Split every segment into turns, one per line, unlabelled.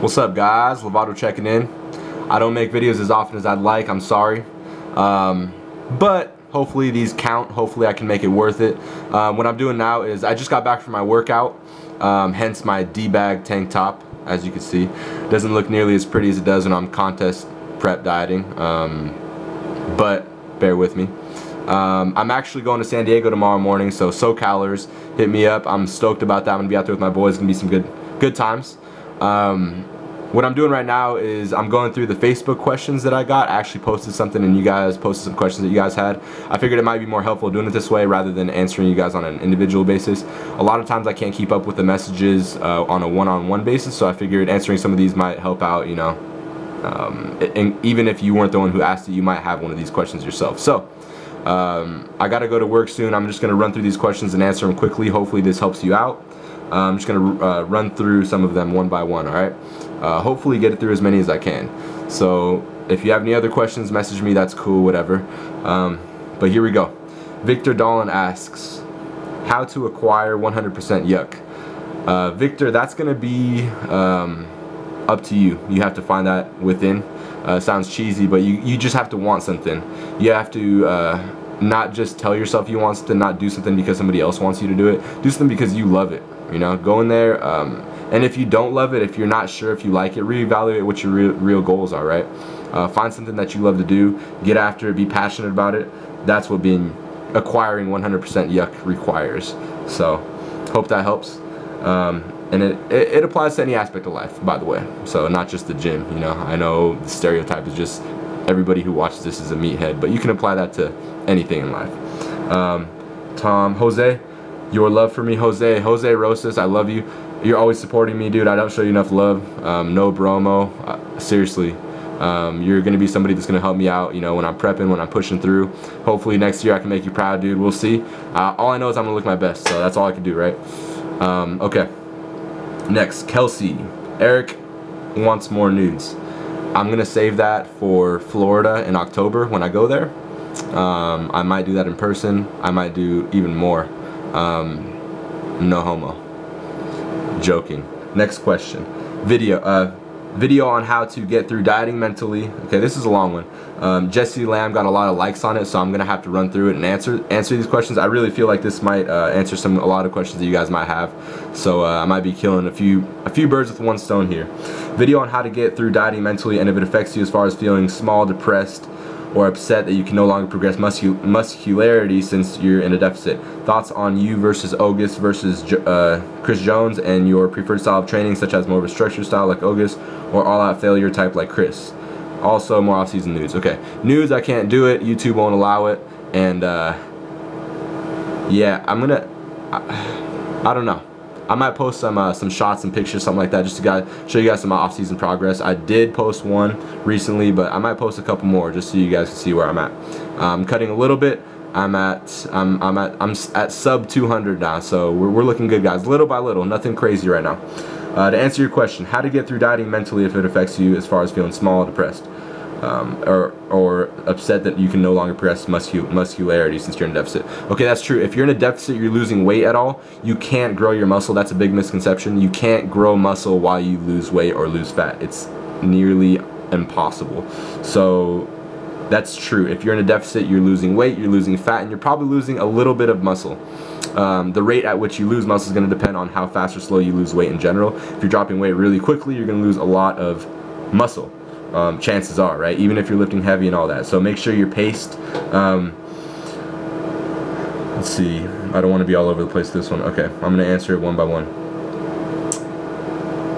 What's up, guys? Lavado checking in. I don't make videos as often as I'd like, I'm sorry. But hopefully these count. Hopefully I can make it worth it. What I'm doing now is I just got back from my workout, hence my D-bag tank top, as you can see. Doesn't look nearly as pretty as it does when I'm contest prep dieting, but bear with me. I'm actually going to San Diego tomorrow morning, so SoCalers, hit me up. I'm stoked about that. I'm gonna be out there with my boys. It's gonna be some good times. What I'm doing right now is I'm going through the Facebook questions that I got. I actually posted something and you guys posted some questions that you guys had. I figured it might be more helpful doing it this way rather than answering you guys on an individual basis. A lot of times I can't keep up with the messages on a one-on-one basis, so I figured answering some of these might help out, you know. And even if you weren't the one who asked it, you might have one of these questions yourself. So I gotta go to work soon. I'm just gonna run through these questions and answer them quickly. Hopefully this helps you out. I'm just gonna run through some of them one by one, alright? Hopefully get it through as many as I can. So if you have any other questions, message me, that's cool, whatever. But here we go. Victor Dolan asks, how to acquire 100% yuck? Victor, that's gonna be up to you. You have to find that within. Sounds cheesy, but you just have to want something. You have to not just tell yourself you want something, not do something because somebody else wants you to do it. Do something because you love it. You know, go in there, and if you don't love it, if you're not sure if you like it, reevaluate what your real goals are, right? Find something that you love to do, get after it, be passionate about it. That's what acquiring 100% yuck requires. So, hope that helps. And it applies to any aspect of life, by the way. So not just the gym, you know. I know the stereotype is just everybody who watches this is a meathead, but you can apply that to anything in life. Jose, your love for me, Jose Rosas, I love you. You're always supporting me, dude. I don't show you enough love. No bromo. Seriously, you're gonna be somebody that's gonna help me out, you know, when I'm prepping, when I'm pushing through. Hopefully next year I can make you proud, dude. We'll see. All I know is I'm gonna look my best, so that's all I can do, right? Okay. Next, Kelsey. Eric wants more nudes. I'm gonna save that for Florida in October when I go there. I might do that in person. I might do even more. No homo. Joking. Next question. Video on how to get through dieting mentally. Okay, this is a long one. Jesse Lamb got a lot of likes on it, so I'm gonna have to run through it and answer these questions. I really feel like this might answer a lot of questions that you guys might have. So I might be killing a few birds with one stone here. Video on how to get through dieting mentally and if it affects you as far as feeling small, depressed, or upset that you can no longer progress muscularity since you're in a deficit. Thoughts on you versus August versus Chris Jones and your preferred style of training, such as more of a structured style like August or all-out failure type like Chris. Also more off-season nudes. Okay, nudes, I can't do it. YouTube won't allow it. And yeah, I don't know. I might post some shots and pictures, something like that, just to show you guys some off-season progress. I did post one recently, but I might post a couple more just so you guys can see where I'm at. I'm cutting a little bit. I'm at sub 200 now, so we're looking good, guys. Little by little, nothing crazy right now. To answer your question, how to get through dieting mentally if it affects you as far as feeling small, depressed, or upset that you can no longer progress muscularity since you're in a deficit. Okay, that's true. If you're in a deficit, you're losing weight at all, you can't grow your muscle. That's a big misconception. You can't grow muscle while you lose weight or lose fat. It's nearly impossible. So that's true. If you're in a deficit, you're losing weight, you're losing fat, and you're probably losing a little bit of muscle. The rate at which you lose muscle is going to depend on how fast or slow you lose weight in general. If you're dropping weight really quickly, you're going to lose a lot of muscle. Chances are, right? Even if you're lifting heavy and all that. So make sure you're paced. Let's see. I don't want to be all over the place this one. Okay, I'm going to answer it one by one.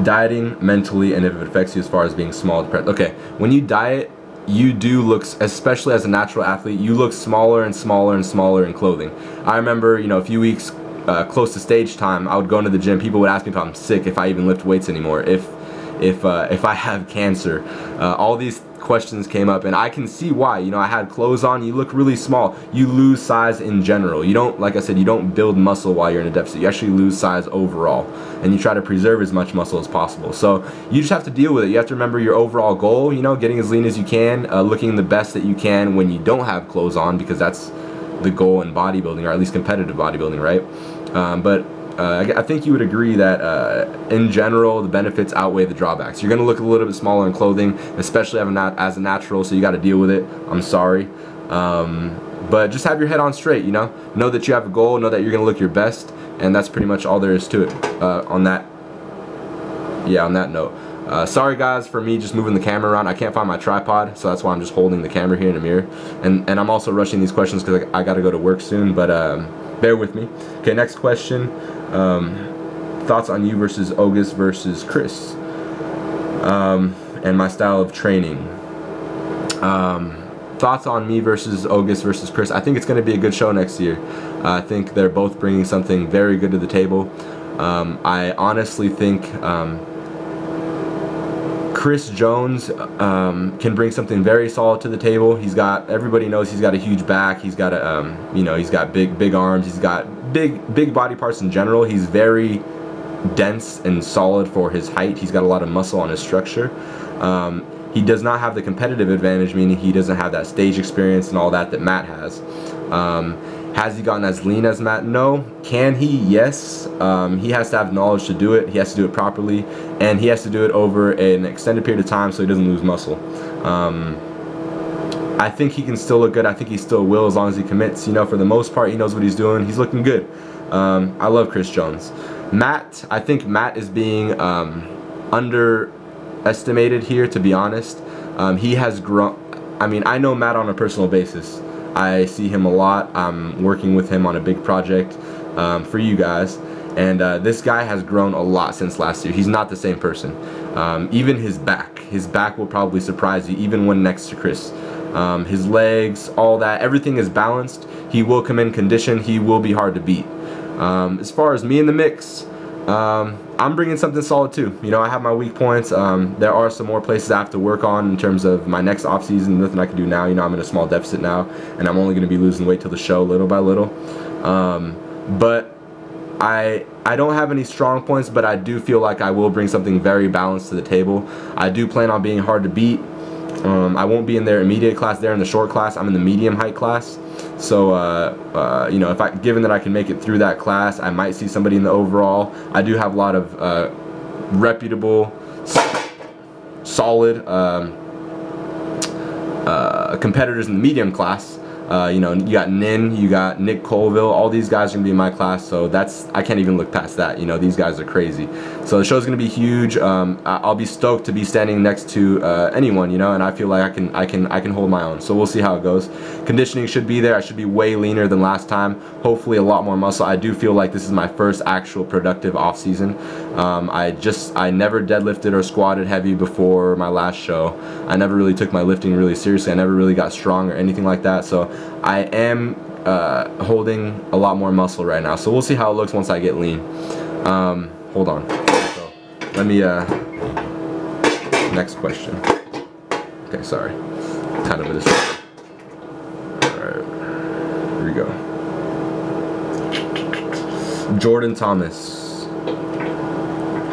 Dieting mentally and if it affects you as far as being small, depressed. Okay, when you diet, you do look, especially as a natural athlete, you look smaller and smaller and smaller in clothing. I remember, you know, a few weeks close to stage time, I would go into the gym. People would ask me if I'm sick, if I even lift weights anymore, if I have cancer. All these questions came up, and I can see why. You know, I had clothes on, you look really small. You lose size in general. You don't, like I said, you don't build muscle while you're in a deficit. You actually lose size overall, and you try to preserve as much muscle as possible. So you just have to deal with it. You have to remember your overall goal, you know, getting as lean as you can, looking the best that you can when you don't have clothes on, because that's the goal in bodybuilding, or at least competitive bodybuilding, right? But I think you would agree that in general the benefits outweigh the drawbacks. You're going to look a little bit smaller in clothing, especially as a natural, so you got to deal with it. I'm sorry. But just have your head on straight, you know that you have a goal, know that you're going to look your best, and that's pretty much all there is to it. On that note. Sorry guys for me just moving the camera around. I can't find my tripod, so that's why I'm just holding the camera here in the mirror. And I'm also rushing these questions because I got to go to work soon, but bear with me. Okay, next question. Thoughts on you versus August versus Chris, and my style of training. Thoughts on me versus August versus Chris. I think it's going to be a good show next year. I think they're both bringing something very good to the table. I honestly think Chris Jones can bring something very solid to the table. Everybody knows he's got a huge back. He's got a, he's got big arms. He's got big body parts in general. He's very dense and solid for his height. He's got a lot of muscle on his structure. He does not have the competitive advantage, meaning he doesn't have that stage experience and all that Matt has. Has he gotten as lean as Matt? No. Can he? Yes. He has to have knowledge to do it. He has to do it properly, and he has to do it over an extended period of time so he doesn't lose muscle. I think he can still look good. I think he still will as long as he commits. For the most part, he knows what he's doing. He's looking good. I love Chris Jones. Matt, I think Matt is being underestimated here, to be honest. He has grown. I know Matt on a personal basis. I see him a lot. I'm working with him on a big project for you guys, and this guy has grown a lot since last year. He's not the same person. Even his back will probably surprise you, even when next to Chris. His legs, all that, everything is balanced. He will come in conditioned. He will be hard to beat. As far as me in the mix, I'm bringing something solid too. I have my weak points. There are some more places I have to work on in terms of my next off season. Nothing I can do now. I'm in a small deficit now, and I'm only going to be losing weight till the show, little by little. But I don't have any strong points, but I do feel like I will bring something very balanced to the table. I do plan on being hard to beat. I won't be in their immediate class. They're in the short class. I'm in the medium height class. So, given that I can make it through that class, I might see somebody in the overall. I do have a lot of reputable, solid competitors in the medium class. You got Nin, you got Nick Colville, all these guys are going to be in my class, so I can't even look past that. These guys are crazy. So the show's going to be huge. I'll be stoked to be standing next to anyone, and I feel like I can hold my own. So we'll see how it goes. Conditioning should be there. I should be way leaner than last time. Hopefully a lot more muscle. I do feel like this is my first actual productive off season. I never deadlifted or squatted heavy before my last show. I never really took my lifting really seriously. I never really got strong or anything like that. So I am holding a lot more muscle right now, so we'll see how it looks once I get lean. Hold on. So let me next question. Okay, sorry, kind of a distraction. Alright, here we go. Jordan Thomas,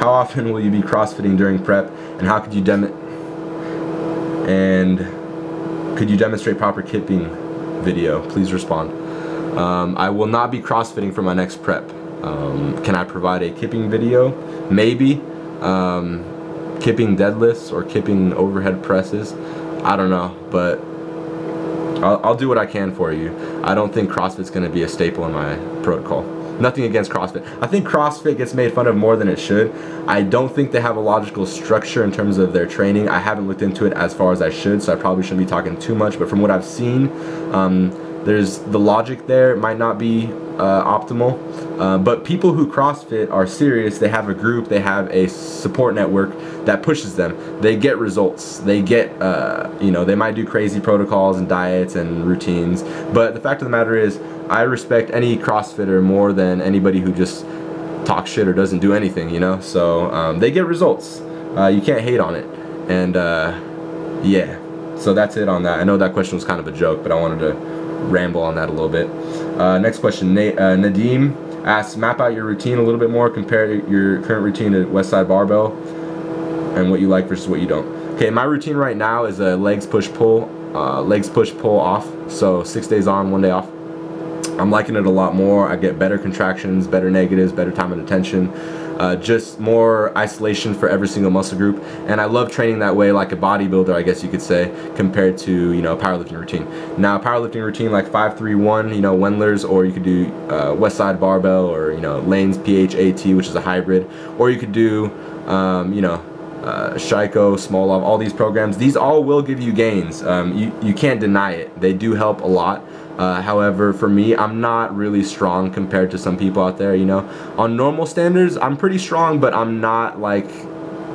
how often will you be crossfitting during prep, and how could you could you demonstrate proper kipping video? Please respond. I will not be crossfitting for my next prep. Can I provide a kipping video? Maybe. Kipping deadlifts or kipping overhead presses, I don't know, but I'll do what I can for you. I don't think CrossFit's going to be a staple in my protocol. Nothing against CrossFit. I think CrossFit gets made fun of more than it should. I don't think they have a logical structure in terms of their training. I haven't looked into it as far as I should, so I probably shouldn't be talking too much, but from what I've seen, there's the logic there. It might not be optimal, but people who CrossFit are serious. They have a group, they have a support network that pushes them. They get results. They get, they might do crazy protocols and diets and routines, but the fact of the matter is, I respect any CrossFitter more than anybody who just talks shit or doesn't do anything, so they get results. You can't hate on it, and yeah, so that's it on that. I know that question was kind of a joke, but I wanted to ramble on that a little bit. Next question, Nadim asks, map out your routine a little bit more, compare your current routine to Westside Barbell, and what you like versus what you don't. Okay, my routine right now is a legs push pull off, so 6 days on, 1 day off. I'm liking it a lot more. I get better contractions, better negatives, better time and attention, just more isolation for every single muscle group. And I love training that way, like a bodybuilder, I guess you could say, compared to, you know, a powerlifting routine. Now, a powerlifting routine like 5-3-1, you know, Wendler's, or you could do West Side Barbell, or, you know, Lane's PHAT, which is a hybrid, or you could do, you know, Shiko, Smolov, all these programs. These all will give you gains. You can't deny it. They do help a lot. However, for me, I'm not really strong compared to some people out there, you know. On normal standards, I'm pretty strong, but I'm not like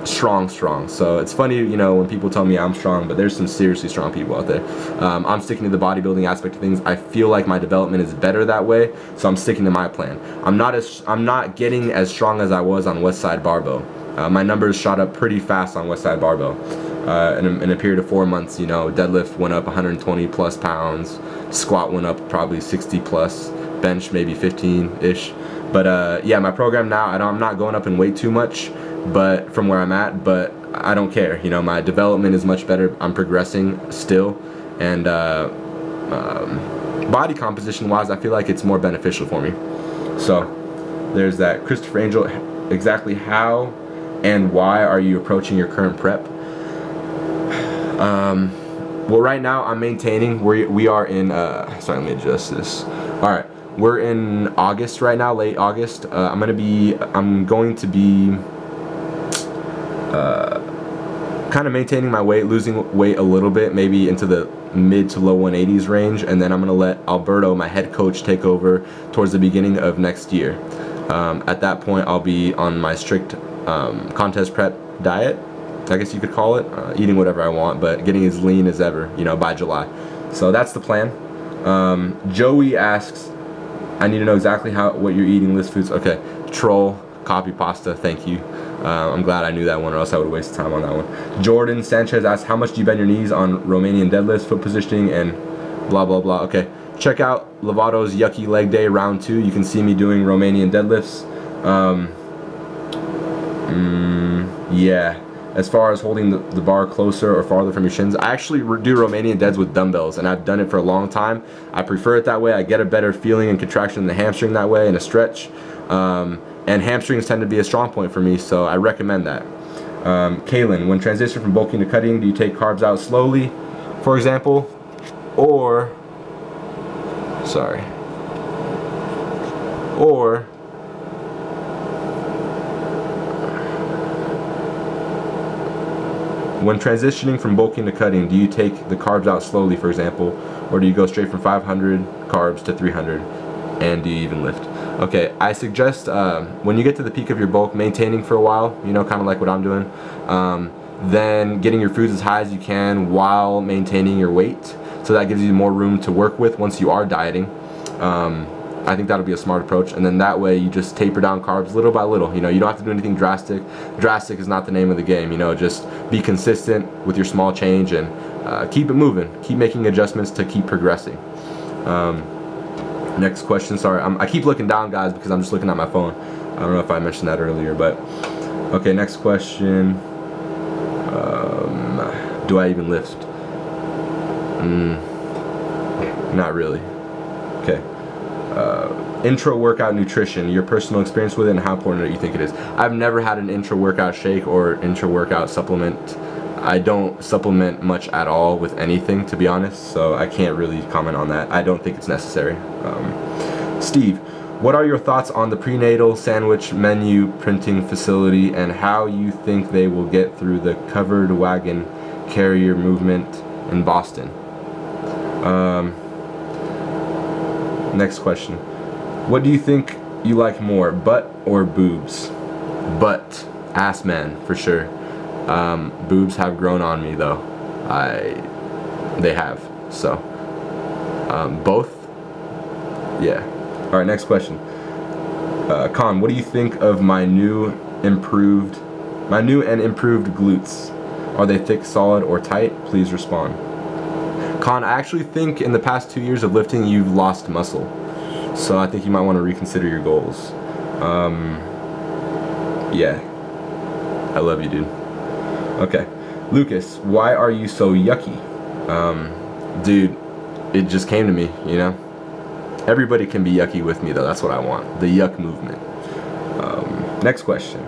strong. So it's funny, you know, when people tell me I'm strong, but there's some seriously strong people out there. I'm sticking to the bodybuilding aspect of things. I feel like my development is better that way, so I'm sticking to my plan. I'm not getting as strong as I was on West Side Barbell. My numbers shot up pretty fast on West Side Barbell. In a period of 4 months, you know, deadlift went up 120 plus pounds, squat went up probably 60 plus, bench maybe 15-ish. But yeah, my program now, I'm not going up in weight too much, but from where I'm at, but I don't care. You know, my development is much better. I'm progressing still, and body composition wise, I feel like it's more beneficial for me. So there's that. Christopher Angel, exactly how and why are you approaching your current prep? Well, right now I'm maintaining. We are in sorry, let me adjust this. All right, we're in August right now, late August. I'm going to be kind of maintaining my weight, losing weight a little bit, maybe into the mid to low 180s range, and then I'm going to let Alberto, my head coach, take over towards the beginning of next year. At that point, I'll be on my strict contest prep diet, I guess you could call it, eating whatever I want, but getting as lean as ever, you know, by July. So that's the plan. Joey asks, I need to know exactly what you're eating, list foods. Okay, troll, copy pasta, thank you. I'm glad I knew that one, or else I would have wasted time on that one. Jordan Sanchez asks, how much do you bend your knees on Romanian deadlifts, foot positioning, and blah, blah, blah. Okay, check out Lavado's Yucky Leg Day round 2. You can see me doing Romanian deadlifts. Yeah. As far as holding the bar closer or farther from your shins, I actually do Romanian deads with dumbbells, and I've done it for a long time. I prefer it that way. I get a better feeling and contraction in the hamstring that way, and a stretch. And hamstrings tend to be a strong point for me, so I recommend that. Kaylin, when transitioning from bulking to cutting, do you take carbs out slowly, for example? Or when transitioning from bulking to cutting, do you take the carbs out slowly, for example, or do you go straight from 500 carbs to 300, and do you even lift? Okay, I suggest when you get to the peak of your bulk, maintaining for a while, you know, kind of like what I'm doing, then getting your foods as high as you can while maintaining your weight, so that gives you more room to work with once you are dieting. I think that'll be a smart approach, and then that way you just taper down carbs little by little. You know, you don't have to do anything drastic. Drastic is not the name of the game. You know, just be consistent with your small change and keep it moving. Keep making adjustments to keep progressing. Next question. Sorry, I keep looking down, guys, because I'm just looking at my phone. I don't know if I mentioned that earlier, but okay. Next question. Do I even lift? Not really. Okay. Intro workout nutrition, your personal experience with it and how important you think it is. I've never had an intro workout shake or intro workout supplement. I don't supplement much at all with anything, to be honest, so I can't really comment on that. I don't think it's necessary. Steve, what are your thoughts on the prenatal sandwich menu printing facility and how you think they will get through the covered wagon carrier movement in Boston? Next question. What do you think you like more, butt or boobs? Butt. Ass man, for sure. Boobs have grown on me, though. They have. So, both? Yeah. Alright, next question. Con, what do you think of my new and improved glutes? Are they thick, solid, or tight? Please respond. Con, I actually think in the past 2 years of lifting, you've lost muscle. So I think you might want to reconsider your goals. Yeah. I love you, dude. Okay. Lucas, why are you so yucky? Dude, it just came to me, you know? Everybody can be yucky with me though. That's what I want. The yuck movement. Next question.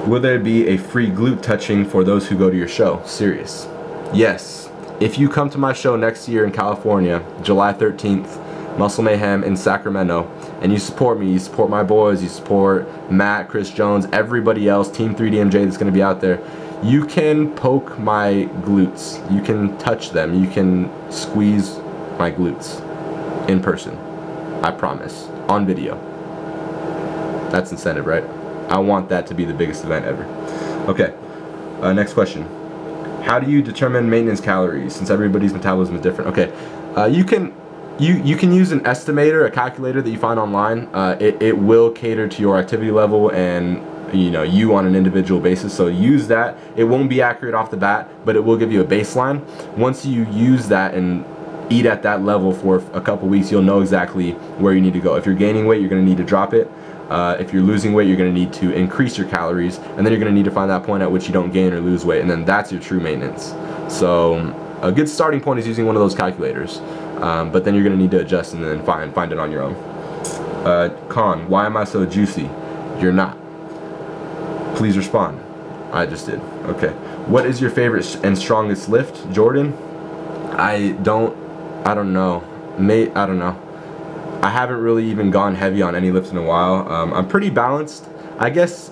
Will there be a free glute touching for those who go to your show? Serious. Yes. If you come to my show next year in California, July 13th, Muscle Mayhem in Sacramento, and you support me, you support my boys, you support Matt, Chris Jones, everybody else, Team 3DMJ that's going to be out there, you can poke my glutes. You can touch them. You can squeeze my glutes in person. I promise. On video. That's incentive, right? I want that to be the biggest event ever. Okay, next question. How do you determine maintenance calories since everybody's metabolism is different? Okay, you can use an estimator, a calculator that you find online. It will cater to your activity level and you on an individual basis, so use that. It won't be accurate off the bat, but it will give you a baseline. Once you use that and eat at that level for a couple weeks, you'll know exactly where you need to go. If you're gaining weight, you're going to need to drop it. If you're losing weight, you're going to need to increase your calories, and then you're going to need to find that point at which you don't gain or lose weight, and then that's your true maintenance. So a good starting point is using one of those calculators, but then you're going to need to adjust and then find it on your own. Con, why am I so juicy? You're not. Please respond. I just did. Okay. What is your favorite and strongest lift, Jordan? I don't know. I don't know. I haven't really even gone heavy on any lifts in a while. I'm pretty balanced. I guess,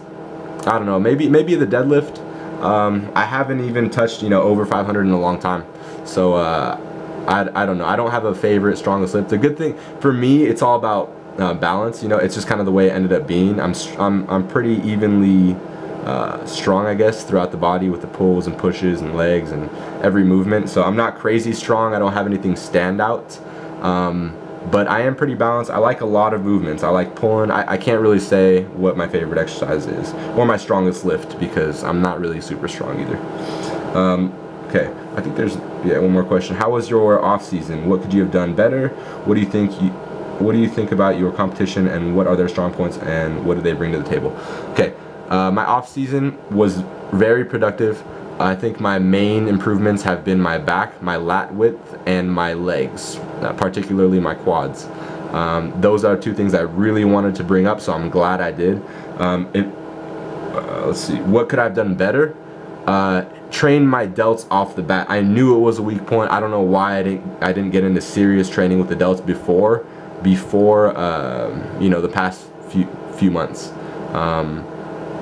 I don't know, maybe the deadlift. I haven't even touched, over 500 in a long time. So I don't know. I don't have a favorite strongest lift. The good thing for me, it's all about balance. It's just kind of the way it ended up being. I'm pretty evenly strong, I guess, throughout the body with the pulls and pushes and legs and every movement. So I'm not crazy strong. I don't have anything stand out. But I am pretty balanced. I like a lot of movements. I like pulling. I can't really say what my favorite exercise is or my strongest lift because I'm not really super strong either. Okay, I think there's one more question. How was your off season? What could you have done better? What do you think about your competition, and what are their strong points, and what do they bring to the table? Okay, my off season was very productive. I think my main improvements have been my back, my lat width, and my legs, particularly my quads. Those are two things I really wanted to bring up, so I'm glad I did. Let's see, what could I have done better? Train my delts off the bat. I knew it was a weak point. I don't know why I didn't get into serious training with the delts before the past few months.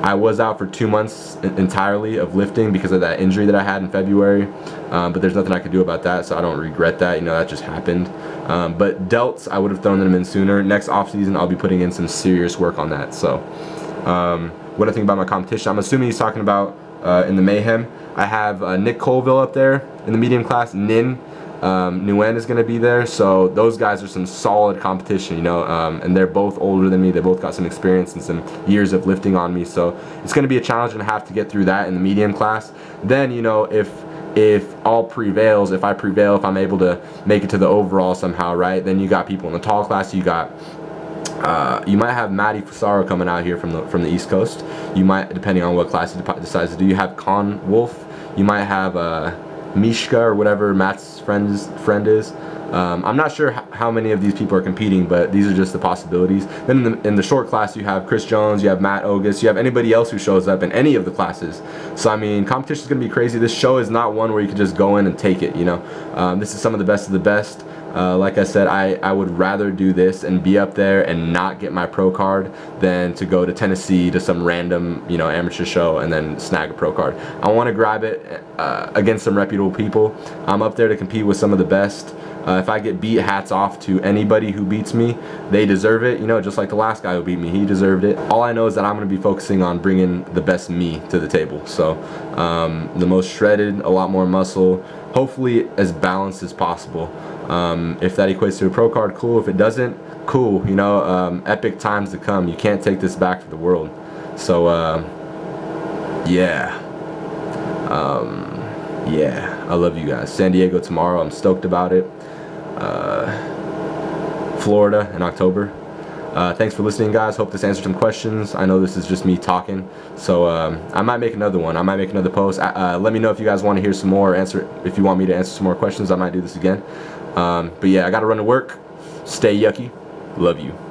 I was out for 2 months entirely of lifting because of that injury that I had in February, but there's nothing I could do about that, so I don't regret that. That just happened. But delts, I would have thrown them in sooner. Next off season, I'll be putting in some serious work on that. So, what I think about my competition, I'm assuming he's talking about in the Mayhem. I have Nick Colville up there in the medium class. Nguyen is going to be there, so those guys are some solid competition, and they're both older than me. They both got some experience and some years of lifting on me, so it's going to be a challenge and have to get through that in the medium class. Then, if all prevails, if I prevail, if I'm able to make it to the overall somehow, right, then you got people in the tall class. You got you might have Matty Fusaro coming out here from the East Coast. You might, depending on what class he decides to do. You have Con Wolf. You might have Mishka or whatever Matt's friend is. I'm not sure how many of these people are competing, but these are just the possibilities. Then in the short class, you have Chris Jones, you have Matt Ogus, you have anybody else who shows up in any of the classes. So I mean, competition is going to be crazy. This show is not one where you can just go in and take it. This is some of the best of the best. Like I said, I would rather do this and be up there and not get my pro card than to go to Tennessee to some random amateur show and then snag a pro card. I want to grab it against some reputable people. I'm up there to compete with some of the best. If I get beat, hats off to anybody who beats me. They deserve it, just like the last guy who beat me. He deserved it. All I know is that I'm going to be focusing on bringing the best me to the table. So the most shredded, a lot more muscle, hopefully as balanced as possible. If that equates to a pro card, cool. If it doesn't, cool. Epic times to come. You can't take this back to the world. So yeah. Yeah, I love you guys. San Diego tomorrow. I'm stoked about it. Florida in October. Thanks for listening, guys. Hope this answered some questions. I know this is just me talking, so I might make another one. I might make another post. Let me know if you guys want to hear some more, if you want me to answer some more questions. I might do this again. But yeah, I gotta run to work, Stay yucky. Love you.